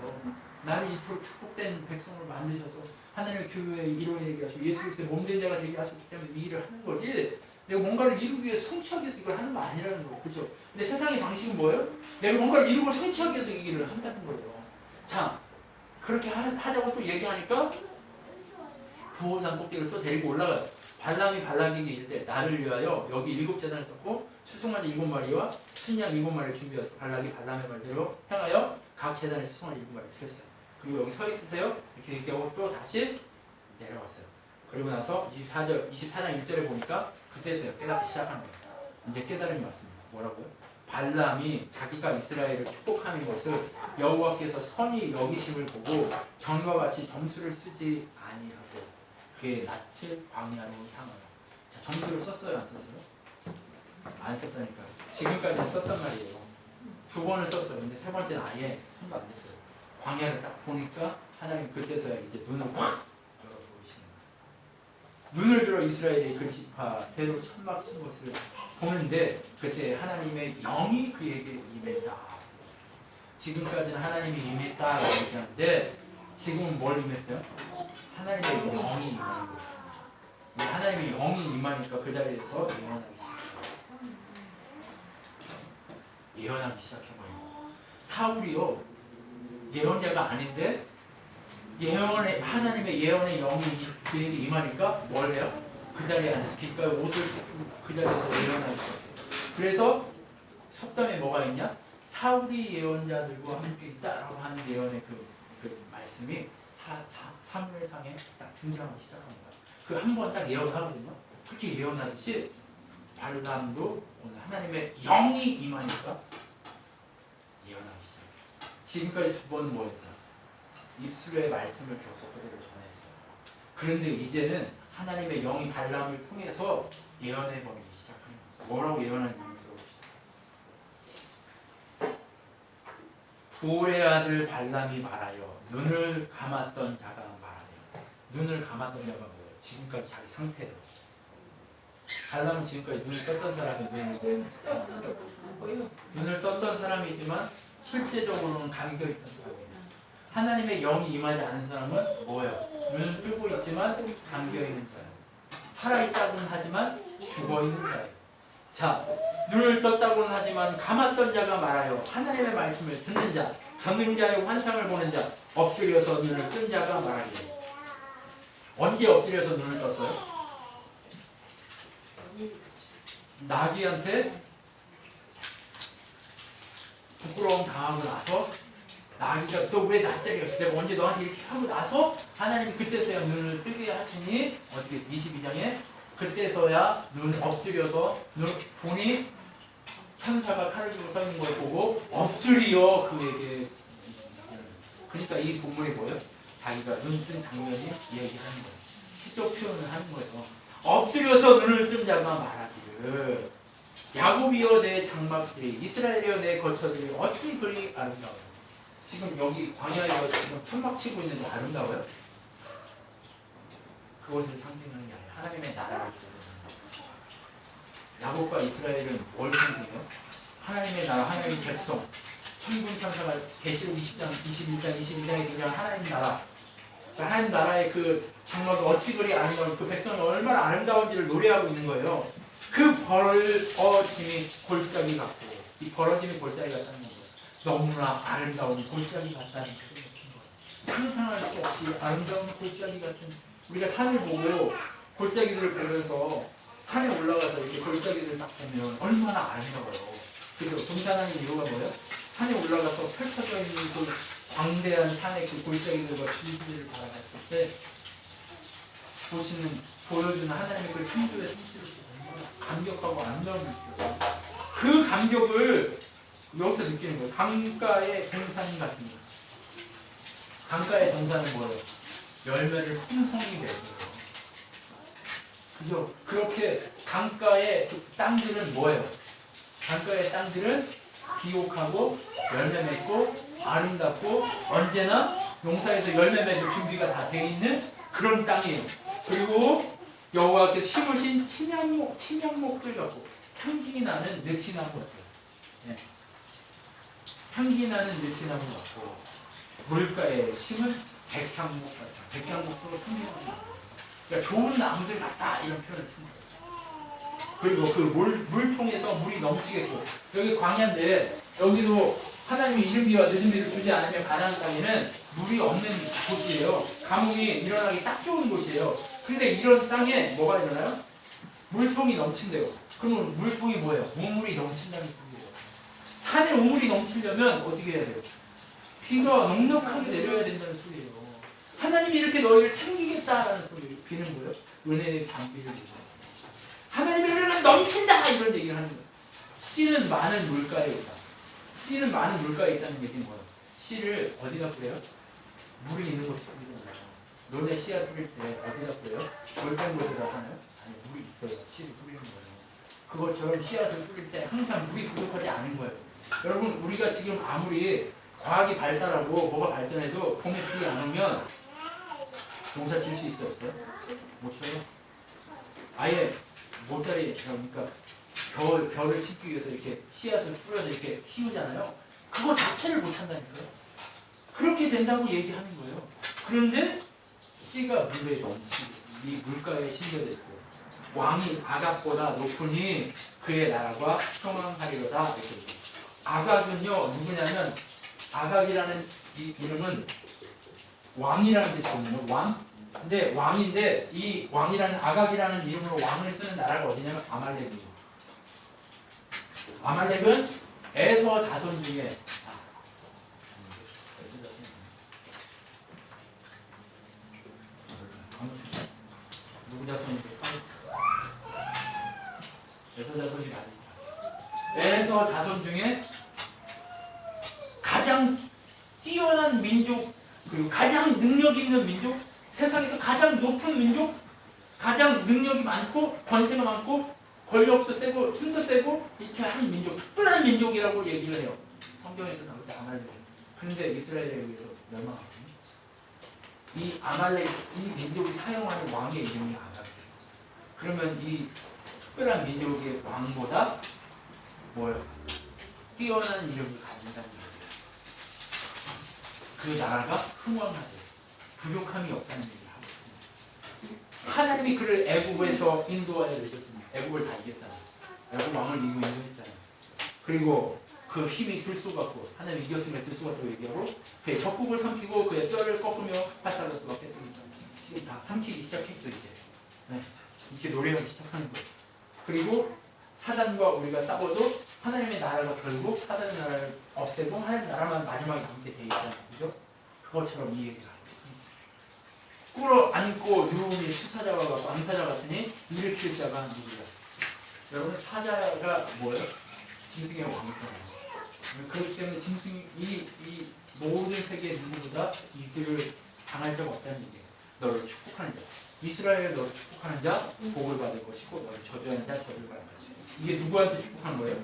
나를 이토록 축복된 백성을 만드셔서 하나님의 교회의 일원이 되게 하시고 예수 그리스도의 몸된 자가 되게 하셨기 때문에 이 일을 하는 거지. 내가 뭔가를 이루기 위해서 성취하기 위해서 이걸 하는 거 아니라는 거예요. 그죠? 근데 세상의 방식은 뭐예요? 내가 뭔가를 이루고 성취하기 위해서 이 일을 한다는 거예요. 자, 그렇게 하자고 또 얘기하니까 부호산 꼭대기를 또 데리고 올라가요. 발람이 발락에게 이르되 나를 위하여 여기 7제단을 썼고 수송아지 7마리와 순양 7마리를 준비해서 발락이 발람의 말대로 향하여 각 제단에 수송아지 7마리를 드렸어요. 그리고 여기 서 있으세요. 이렇게 얘기하고 또 다시 내려갔어요. 그리고 나서 24장 1절에 보니까 그때서야 깨닫기 시작하는 거예요. 이제 깨달음이 왔습니다. 뭐라고요? 발람이 자기가 이스라엘을 축복하는 것을 여호와께서 선히 여기심을 보고 전과 같이 점수를 쓰지 아니하고 그의 낯을 광야로 향하여. 자, 점수를 썼어요? 안 썼어요? 안 썼다니까요. 지금까지는 썼단 말이에요. 2번을 썼어요. 근데 3번째는 아예 손도 안 댔어요. 광야를 딱 보니까 하나님 그때서야 이제 눈을 확 열어보시는 거예요. 눈을 들어 이스라엘의 그 지파대로 천막 친 것을 보는데 그때 하나님의 영이 그에게 임했다. 지금까지는 하나님이 임했다라고 얘기하는데 지금은 뭘 임했어요? 하나님의 영이 임하는 거예요. 이 하나님의 영이 임하니까 그 자리에서 예언하기 시작해버립니다. 사울이요 예언자가 아닌데 하나님의 예언의 영이 그에게 임하니까 뭘 해요? 그 자리에 앉아서 귓가에 옷을 찢고 그 자리에서 예언하기 시작해요. 그래서 속담에 뭐가 있냐? 사울이 예언자들과 함께 있다라고 하는 예언의 그 말씀이 사무엘상에 딱 등장하기 시작합니다. 그 한 번 딱 예언하거든요. 그렇게 예언하듯이 발람도 오늘 하나님의 영이 임하니까 예언하기 시작해요. 지금까지 2번은 뭐 했어요? 입술의 말씀을 줘서 그대로 전했어요. 그런데 이제는 하나님의 영이 발람을 통해서 예언해버리기 시작합니다. 뭐라고 예언하는지 들어봅시다. 보울의 아들 발람이 말하여 눈을 감았던 자가 말하여. 눈을 감았던 자가 뭐예요? 지금까지 자기 상태예요. 발람은 지금까지 눈을 떴던 사람이고 눈을 떴던 사람이지만 실제적으로는 감겨있던 사람이에요. 하나님의 영이 임하지 않은 사람은 뭐예요? 눈을 뜨고 있지만 감겨있는 자예요. 살아있다고는 하지만 죽어있는 자예요. 자, 눈을 떴다고는 하지만 감았던 자가 말하여 하나님의 말씀을 듣는 자, 전능자의 환상을 보는 자, 엎드려서 눈을 뜬 자가 말하기를. 언제 엎드려서 눈을 떴어요? 나귀한테 부끄러움 당하고 나서 나귀가 너 왜 나 때렸어? 내가 언제 너한테 이렇게 하고 나서 하나님이 그때서야 눈을 뜨게 하시니 어떻게 22장에 그때서야 눈 엎드려서 눈 보니 천사가 칼을 들고 서 있는 걸 보고 엎드려 그에게. 그러니까 이 본문이 뭐예요? 자기가 눈 뜬 장면이 얘기하는 거예요. 시적 표현을 하는 거예요. 엎드려서 눈을 뜬 자가 말하기를 야곱이여 내 장막들이 이스라엘이여 내 거처들이 어찌 그리 아름다워요. 지금 여기 광야에서 지금 천막 치고 있는데 아름다워요? 그것을 상징하는 게 아니라 하나님의 나라를 주는 야곱과 이스라엘은 뭘 상징해요? 하나님의 나라, 하나님의 백성. 천군 천사가 계시록 20장, 21장, 22장에 등장한 하나님 나라. 하나님 나라의 그 장막이 어찌 그리 아름다운 그 백성이 얼마나 아름다운지를 노래하고 있는 거예요. 그 벌어짐이 골짜기 같고 이 벌어짐이 골짜기 같다는 거예요. 너무나 아름다운 골짜기 같다는 거예요. 상상할 수 없이 아름다운 골짜기 같은 우리가 산을 보고 골짜기들을 보면서 산에 올라가서 이렇게 골짜기들을 딱 보면 얼마나 아름다워요. 그래서 등산하는 이유가 뭐예요? 산에 올라가서 펼쳐져 있는 그 광대한 산의 그 골짜기들과 줄기를 바라봤을 때 보여주는 하나님의 그 창조의 성취를 얼마나 감격하고 아름다운 느껴요. 그 감격을 여기서 느끼는 거예요. 강가의 동산 같은 거. 강가의 동산은 뭐예요? 열매를 풍성히 내고요. 그죠? 그렇게 강가의 땅들은 뭐예요? 강가의 땅들은 기옥하고 열매 맺고 아름답고 언제나 농사에서 열매 맺을 준비가 다 돼 있는 그런 땅이에요. 그리고 여호와께서 심으신 침향목들 같고 향기 나는 느티나무 같아요. 네. 향기 나는 느티나무 같고 물가에 심은 백향목 같아요. 백향목도 향기 나는. 그러니까 좋은 나무들 같다 이런 표현을 쓴 거예요. 그리고 그 물통에서 물이 넘치겠고 여기 광야인데 여기도 하나님이 이른비와 늦은비를 주지 않으면 가나안 땅에는 물이 없는 곳이에요. 가뭄이 일어나기 딱 좋은 곳이에요. 근데 이런 땅에 뭐가 일어나요? 물통이 넘친대요. 그러면 물통이 뭐예요? 우물이 넘친다는 소리예요. 산에 우물이 넘치려면 어떻게 해야 돼요? 비가 넉넉하게 내려야 된다는 소리예요. 하나님이 이렇게 너희를 챙기겠다라는 소리예요. 비는 뭐예요? 은혜의 장비를 주고 하나님의 은혜가 넘친다 이런 얘기를 하는 거예요. 씨는 많은 물가에 있다. 씨는 많은 물가에 있다는 얘기는 뭐예요? 씨를 어디다 뿌려요? 물이 있는 곳에 뿌리는 거예요. 논에 씨앗 뿌릴 때 어디다 뿌려요? 돌된 곳에다 하나요? 아니 물이 있어요. 씨를 뿌리는 거예요. 그것처럼 씨앗을 뿌릴 때 항상 물이 부족하지 않은 거예요. 여러분 우리가 지금 아무리 과학이 발달하고 뭐가 발전해도 봄에 비 안 오면 농사 질 수 있어요? 없어요? 못 쳐요? 아예 모짜리 그러니까 벼를 심기 위해서 이렇게 씨앗을 뿌려서 이렇게 키우잖아요. 그거 자체를 못 찬다니까요. 그렇게 된다고 얘기하는 거예요. 그런데 씨가 물에 넘치고 이 물가에 심겨져 있고 왕이 아각보다 높으니 그의 나라가 평안하리로다. 이렇게. 아각은요 누구냐면 아각이라는 이 이름은 왕이라는 뜻이거든요. 왕. 근데 왕인데 이 왕이라는 아각이라는 이름으로 왕을 쓰는 나라가 어디냐면 아말렉이에요. 아말렉은 에서 자손 중에 누구 자손인데? 에서 자손이 맞으니까. 에서 자손 중에 가장 뛰어난 민족 그리고 가장 능력 있는 민족, 세상에서 가장 높은 민족, 가장 능력이 많고 권세가 많고 권력도 세고 힘도 세고 이렇게 한 민족, 특별한 민족이라고 얘기를 해요. 성경에서 나올 때 아말렉. 그런데 이스라엘에 의해서 멸망하거든요. 이 아말렉, 이 민족이 사용하는 왕의 이름이 아말렉. 그러면 이 특별한 민족의 왕보다 뭐예요? 뛰어난 이름을 가진다는 거예요. 그 나라가 흥왕하세요. 부족함이 없다는 얘기를 하고 있습니다. 하나님이 그를 애국에서 인도하여 내셨습니다. 애국을 다 이겼잖아요. 애국 왕을 이기고 인도했잖아요. 그리고 그 힘이 들쏘같고 하나님이 이겼음에 들쏘같다고 얘기하고 그의 적국을 삼키고 그의 뼈를 꺾으며 파살로스가 깼습니다. 지금 다 삼키기 시작했죠 이제. 네. 이렇게 노래하기 시작하는 거예요. 그리고 사단과 우리가 싸워도 하나님의 나라가 결국 사단의 나라를 없애고 하나님의 나라만 마지막에 남게 돼 있잖아요. 그죠? 그것처럼 이 얘기를 하고 꿇어앉고 누움이 수사자와 같고 암사자 같으니 일으킬 자가 누구냐? 여러분 사자가 뭐예요? 짐승의 왕이잖아요. 그렇기 때문에 짐승이 이 모든 세계 누구보다 이들을 당할 자가 없다는 얘기예요. 너를 축복하는 자. 이스라엘을 너를 축복하는 자 복을 받을 것이고 너를 저주하는 자 저주를 받을 것이고 이게 누구한테 축복하는 거예요?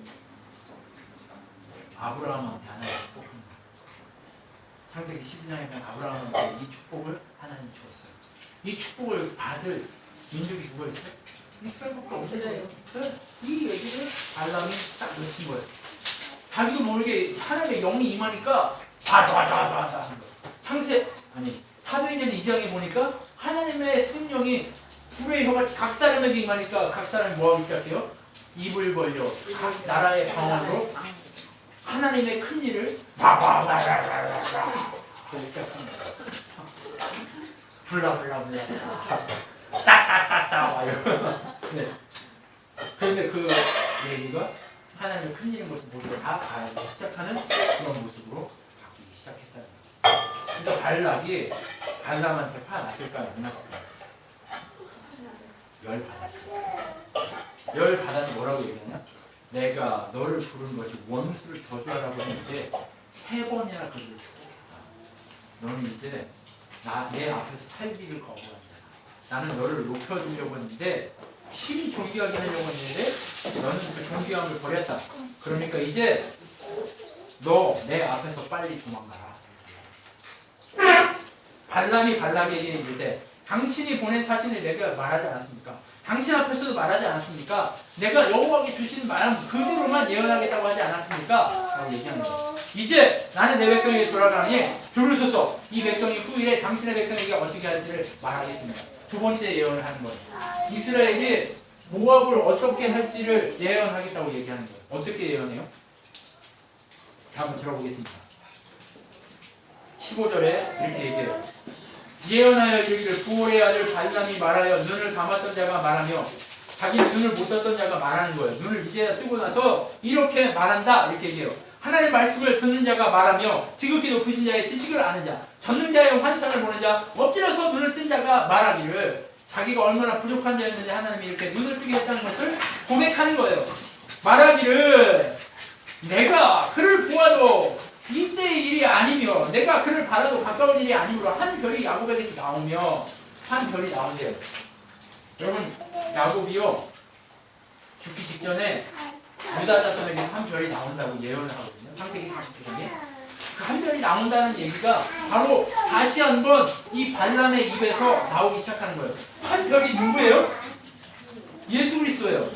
아브라함한테 하나님 축복합니다. 창세기 12장에 보면 아브라함한테 이 축복을 하나님 주었어요. 이 축복을 받을 민족이 누가 있어요? 이스라엘밖에 없어요. 이 얘기를 발람이 딱 놓친 거예요. 자기도 모르게 하나님의 영이 임하니까 바다바다바다 하는 거예요. 사도행전 2장에 보니까 하나님의 성령이 불의 혀같이 각 사람에게 임하니까 각 사람이 뭐하기 시작해요? 입을 벌려 각 나라의 방언으로 하나님의 큰 일을 바바바바바바바 그러기 시작합니다. 블라블라블라 따따따따 와요. 네. 그런데 그 얘기가 하나님의 큰 일인 것을 모두 다 알기 시작하는 그런 모습으로 바뀌기 시작했다는 거예요. 그러니까 발락이 발람한테 화났을까요? 안 났을까요? 열 받았어요. 열 받아서 뭐라고 얘기하냐? 내가 너를 부른 것이 원수를 저주하라고 했는데 3번이나 그를 축복했다. 너는 이제 내 앞에서 살기를 거부한다. 나는 너를 높여주려고 했는데 심히 존귀하게 하려고 했는데 너는 그 존귀함을 버렸다. 그러니까 이제 너 내 앞에서 빨리 도망가라. 발람이 발락에게 이르되 당신이 보낸 사신을 내가 말하지 않았습니까? 당신 앞에서도 말하지 않았습니까? 내가 여호와께 주신 말 그대로만 예언하겠다고 하지 않았습니까? 라고 얘기하는 거예요. 이제 나는 내 백성에게 돌아가니 줄을 서서 이 백성이 후일에 당신의 백성에게 어떻게 할지를 말하겠습니다. 두 번째 예언을 하는 거예요. 이스라엘이 모압을 어떻게 할지를 예언하겠다고 얘기하는 거예요. 어떻게 예언해요? 자, 한번 들어보겠습니다. 15절에 이렇게 얘기해요. 예언하여 이르기를 부올의 아들 발람이 말하여 눈을 감았던 자가 말하며 자기 눈을 못 떴던 자가 말하는 거예요. 눈을 이제야 뜨고 나서 이렇게 말한다 이렇게 얘기해요. 하나님의 말씀을 듣는 자가 말하며 지극히 높으신 자의 지식을 아는 자, 전능자의 환상을 보는 자, 엎드려서 눈을 뜬 자가 말하기를 자기가 얼마나 부족한 자였는지 하나님이 이렇게 눈을 뜨게 했다는 것을 고백하는 거예요. 말하기를 내가 그를 보아도 이때의 일이 아니며 내가 그를 바라도 가까운 일이 아니므로 한 별이 야곱에게서 나오며 한 별이 나온대요. 여러분 야곱이요 죽기 직전에 유다 자손에게 한 별이 나온다고 예언을 하거든요. 창세기 40장에 그 한 별이 나온다는 얘기가 바로 다시 한번 이 발람의 입에서 나오기 시작하는 거예요. 한 별이 누구예요? 예수 그리스도예요.